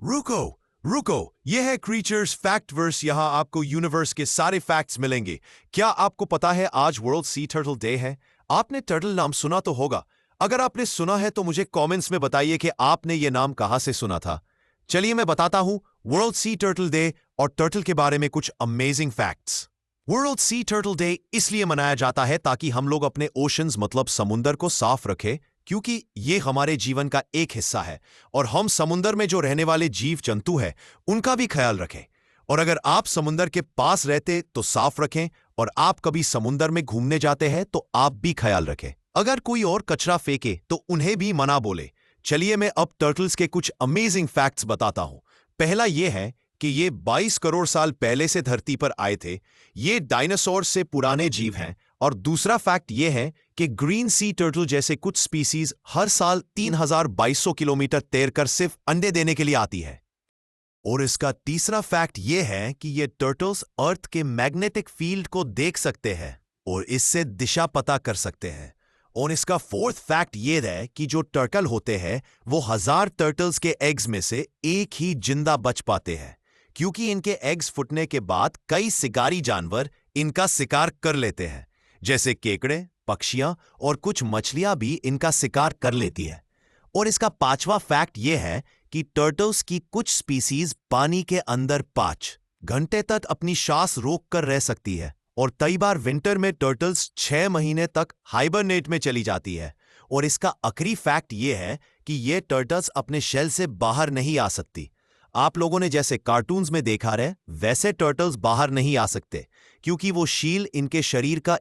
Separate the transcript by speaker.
Speaker 1: रुको रुको, यह है क्रीचर्स फैक्ट वर्स। यहां आपको यूनिवर्स के सारे फैक्ट्स मिलेंगे। क्या आपको पता है आज वर्ल्ड सी टर्टल डे है? आपने टर्टल नाम सुना तो होगा। अगर आपने सुना है तो मुझे कमेंट्स में बताइए कि आपने ये नाम कहां से सुना था। चलिए मैं बताता हूं वर्ल्ड सी टर्टल डे और टर्टल के बारे में कुछ amazing facts. World sea turtle day इसलिए मनाया जाता है ताकि हम लोग अपने ओशंस मतलब समुंदर को साफ रखें, क्योंकि ये हमारे जीवन का एक हिस्सा है और हम समुंदर में जो रहने वाले जीव जंतु हैं उनका भी ख्याल रखें। और अगर आप समुंदर के पास रहते तो साफ रखें, और आप कभी समुंदर में घूमने जाते हैं तो आप भी ख्याल रखें। अगर कोई और कचरा फेंके तो उन्हें भी मना बोले। चलिए मैं अब टर्टल्स के कुछ अमेजिंग फैक्ट्स बताता हूं। पहला यह है कि ये 22 करोड़ साल पहले से धरती पर आए थे। ये डायनासोर से पुराने जीव हैं। और दूसरा फैक्ट यह है कि ग्रीन सी टर्टल जैसे कुछ स्पीसीज हर साल 3200 किलोमीटर तैरकर सिर्फ अंडे देने के लिए आती है। और इसका तीसरा फैक्ट यह है कि ये टर्टल्स अर्थ के मैग्नेटिक फील्ड को देख सकते हैं और इससे दिशा पता कर सकते हैं। और इसका फोर्थ फैक्ट यह है कि जो टर्टल होते हैं वो 1000 टर्टल्स के एग्स में से एक ही जिंदा बच पाते हैं, क्योंकि इनके एग्स फुटने के बाद कई शिकारी जानवर इनका शिकार कर लेते हैं, जैसे केकड़े, पक्षियां और कुछ मछलियां भी इनका शिकार कर लेती है। और इसका पांचवा फैक्ट यह है कि टर्टल्स की कुछ स्पीसीज पानी के अंदर 5 घंटे तक अपनी सांस रोक कर रह सकती है, और कई बार विंटर में टर्टल्स 6 महीने तक हाइबरनेट में चली जाती है। और इसका आखिरी फैक्ट यह है कि ये टर्टल्स अपने शेल से बाहर नहीं आ सकती। आप लोगों ने जैसे कार्टून्स में देखा है वैसे टर्टल्स बाहर नहीं आ सकते, क्योंकि वो शील इनके शरीर का